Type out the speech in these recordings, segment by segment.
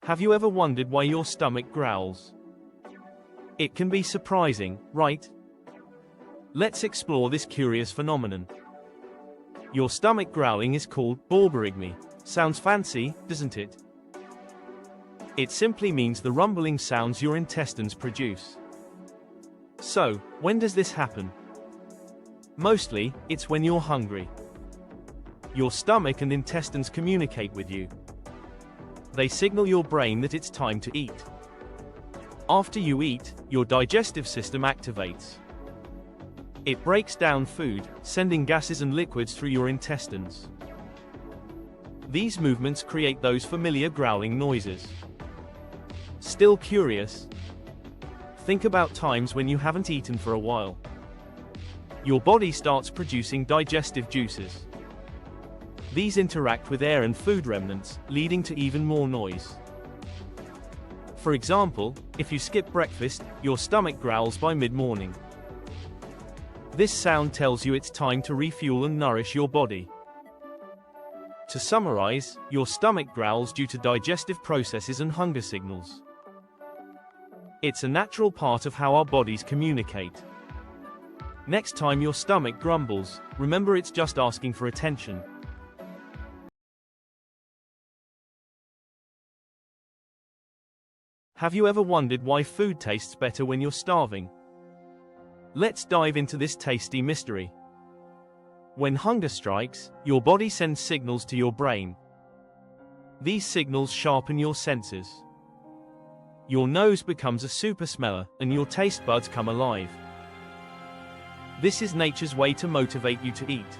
Have you ever wondered why your stomach growls? It can be surprising, right? Let's explore this curious phenomenon. Your stomach growling is called Borborygmi. Sounds fancy, doesn't it? It simply means the rumbling sounds your intestines produce. So, when does this happen? Mostly, it's when you're hungry. Your stomach and intestines communicate with you. They signal your brain that it's time to eat. After you eat, your digestive system activates. It breaks down food, sending gases and liquids through your intestines. These movements create those familiar growling noises. Still curious? Think about times when you haven't eaten for a while. Your body starts producing digestive juices. These interact with air and food remnants, leading to even more noise. For example, if you skip breakfast, your stomach growls by mid-morning. This sound tells you it's time to refuel and nourish your body. To summarize, your stomach growls due to digestive processes and hunger signals. It's a natural part of how our bodies communicate. Next time your stomach grumbles, remember it's just asking for attention. Have you ever wondered why food tastes better when you're starving? Let's dive into this tasty mystery. When hunger strikes, your body sends signals to your brain. These signals sharpen your senses. Your nose becomes a super smeller, and your taste buds come alive. This is nature's way to motivate you to eat.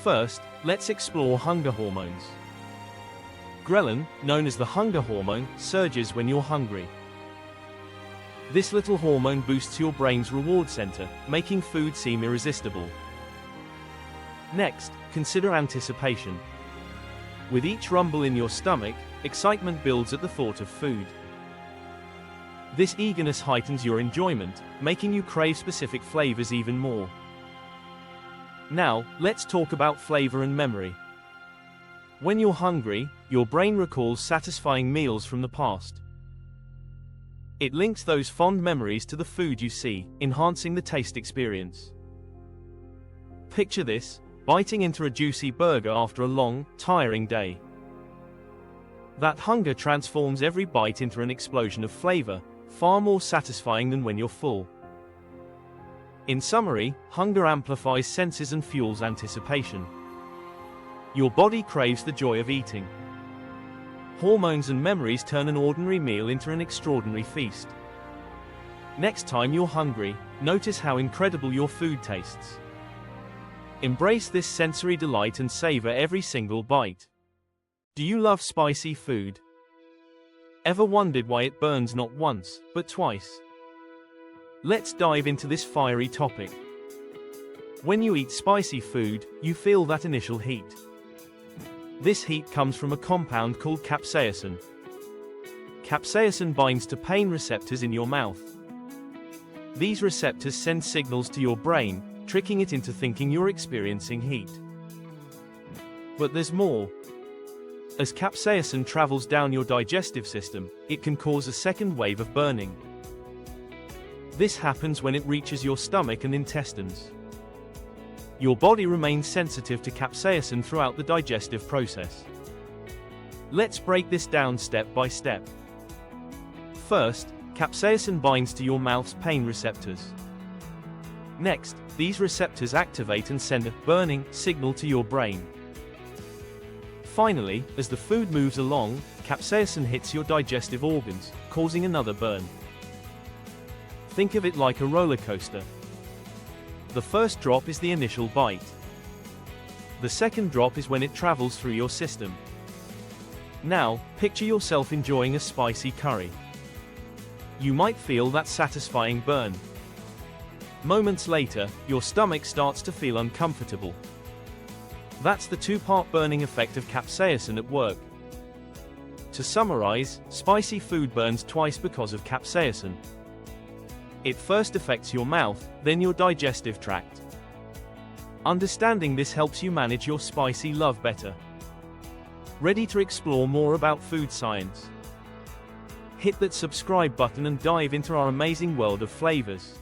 First, let's explore hunger hormones. Ghrelin, known as the hunger hormone, surges when you're hungry. This little hormone boosts your brain's reward center, making food seem irresistible. Next, consider anticipation. With each rumble in your stomach, excitement builds at the thought of food. This eagerness heightens your enjoyment, making you crave specific flavors even more. Now, let's talk about flavor and memory. When you're hungry, your brain recalls satisfying meals from the past. It links those fond memories to the food you see, enhancing the taste experience. Picture this, biting into a juicy burger after a long, tiring day. That hunger transforms every bite into an explosion of flavor, far more satisfying than when you're full. In summary, hunger amplifies senses and fuels anticipation. Your body craves the joy of eating. Hormones and memories turn an ordinary meal into an extraordinary feast. Next time you're hungry, notice how incredible your food tastes. Embrace this sensory delight and savor every single bite. Do you love spicy food? Ever wondered why it burns not once, but twice? Let's dive into this fiery topic. When you eat spicy food, you feel that initial heat. This heat comes from a compound called capsaicin. Capsaicin binds to pain receptors in your mouth. These receptors send signals to your brain, tricking it into thinking you're experiencing heat. But there's more. As capsaicin travels down your digestive system, it can cause a second wave of burning. This happens when it reaches your stomach and intestines. Your body remains sensitive to capsaicin throughout the digestive process. Let's break this down step by step. First, capsaicin binds to your mouth's pain receptors. Next, these receptors activate and send a burning signal to your brain. Finally, as the food moves along, capsaicin hits your digestive organs, causing another burn. Think of it like a roller coaster. The first drop is the initial bite. The second drop is when it travels through your system. Now, picture yourself enjoying a spicy curry. You might feel that satisfying burn. Moments later, your stomach starts to feel uncomfortable. That's the two-part burning effect of capsaicin at work. To summarize, spicy food burns twice because of capsaicin. It first affects your mouth, then your digestive tract. Understanding this helps you manage your spicy love better. Ready to explore more about food science? Hit that subscribe button and dive into our amazing world of flavors.